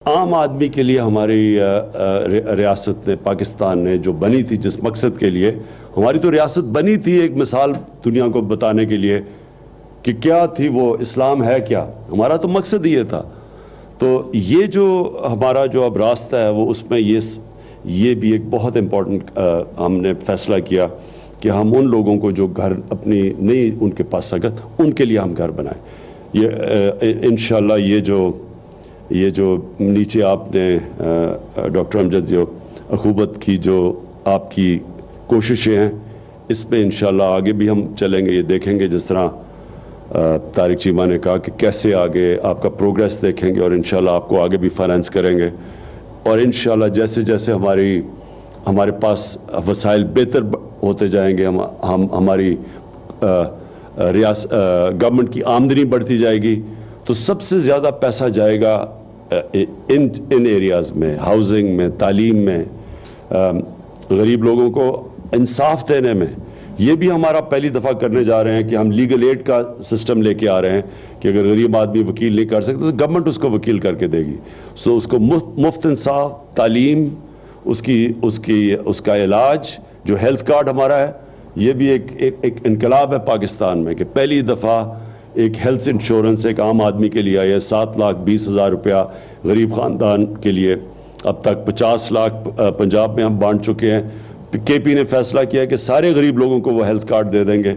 عام آدمی کے لیے ہماری ریاست نے، پاکستان نے جو بنی تھی، جس مقصد کے لیے ہماری تو ریاست بنی تھی، ایک مثال دنیا کو بتانے کے لیے کہ کیا تھی وہ، اسلام ہے کیا، ہمارا تو مقصد یہ تھا۔ تو یہ جو ہمارا جو اب راستہ ہے وہ اس میں یہ بھی ایک بہت امپورٹنٹ ہم نے فیصلہ کیا کہ ہم ان لوگوں کو جو گھر اپنی نہیں ان کے پاس سکت، ان کے لیے ہم گھر بنائیں۔ یہ انشاءاللہ یہ جو نیچے آپ نے ڈاکٹر امجد جو اخوبت کی جو آپ کی کوششیں ہیں، اس پہ انشاءاللہ آگے بھی ہم چلیں گے۔ یہ دیکھیں گے جس طرح طارق چیمہ نے کہا کہ کیسے آگے آپ کا پروگریس دیکھیں گے، اور انشاءاللہ آپ کو آگے بھی فائنانس کریں گے، اور انشاءاللہ جیسے جیسے ہمارے پاس وسائل بہتر ہوتے جائیں گے، ہماری گورنمنٹ کی آمدنی بڑھتی جائے گی، تو سب سے زیادہ پیسہ جائے گا ان ایریاز میں، ہاؤسنگ میں، تعلیم میں، غریب لوگوں کو انصاف دینے میں۔ یہ بھی ہمارا پہلی دفعہ کرنے جا رہے ہیں کہ ہم لیگل ایڈ کا سسٹم لے کے آ رہے ہیں کہ اگر غریب آدمی وکیل نہیں کر سکتے تو گورنمنٹ اس کو وکیل کر کے دے گی۔ سو اس کو مفت انصاف، تعلیم، اس کا علاج، جو ہیلتھ کارڈ ہمارا ہے، یہ بھی ایک انقلاب ہے پاکستان میں کہ پہلی دفعہ ایک ہیلتھ انشورنس ایک عام آدمی کے لیے آئی ہے۔ 7,20,000 روپیہ غریب خاندان کے لیے، اب تک 50 لاکھ پنجاب میں ہم بانٹ چکے ہیں۔ کے پی نے فیصلہ کیا کہ سارے غریب لوگوں کو وہ ہیلتھ کارڈ دے دیں گے،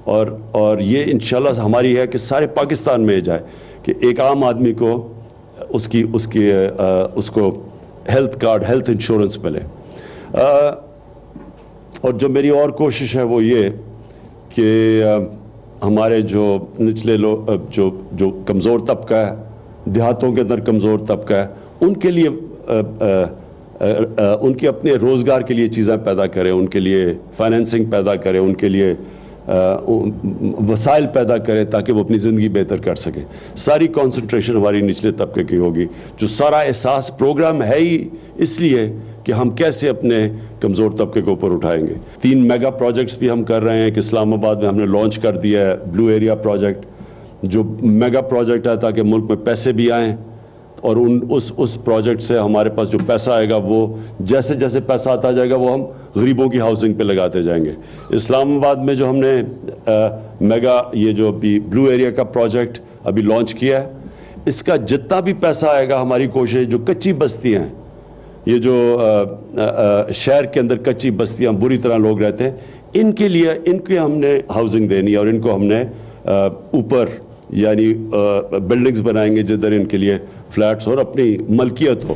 اور یہ انشاءاللہ ہماری ہے کہ سارے پاکستان میں جائے کہ ایک عام آدمی کو اس کو ہیلتھ کارڈ، ہیلتھ انشورنس ملے۔ اور جو میری اور کوشش ہے وہ یہ کہ ہمارے جو نچلے لوگ، جو کمزور طبقہ ہے، دیہاتوں کے اندر کمزور طبقہ ہے، ان کے لیے ان کے اپنے روزگار کے لیے چیزیں پیدا کریں، ان کے لیے فائنینسنگ پیدا کریں، ان کے لیے وسائل پیدا کریں تاکہ وہ اپنی زندگی بہتر کر سکیں۔ ساری کانسنٹریشن ہماری نچلے طبقے کی ہوگی۔ جو سارا احساس پروگرام ہے ہی اس لیے کہ ہم کیسے اپنے کمزور طبقے کو اوپر اٹھائیں گے۔ 3 میگا پروجیکٹس بھی ہم کر رہے ہیں کہ اسلام آباد میں ہم نے لانچ کر دیا ہے بلو ایریا پروجیکٹ، جو میگا پروجیکٹ ہے تاکہ ملک میں پیسے بھی آئیں، اور اس پروجیکٹ سے ہمارے پاس جو پیسہ آئے گا وہ جیسے جیسے پیسہ آتا جائے گا وہ ہم غریبوں کی ہاؤسنگ پہ لگاتے جائیں گے۔ اسلام آباد میں جو ہم نے میگا یہ جو ابھی بلو ایریا کا پروجیکٹ ابھی لانچ کیا ہے، اس کا جتنا بھی پیسہ آئے گا، ہماری کوشش جو کچی بستیاں ہیں، یہ جو شہر کے اندر کچی بستیاں بری طرح لوگ رہتے ہیں، ان کے ہم نے ہاؤسنگ دینی ہے، اور ان کو ہم نے اوپر یعنی بلڈنگز بنائیں گے جدھر ان کے لیے فلیٹس اور اپنی ملکیت ہو۔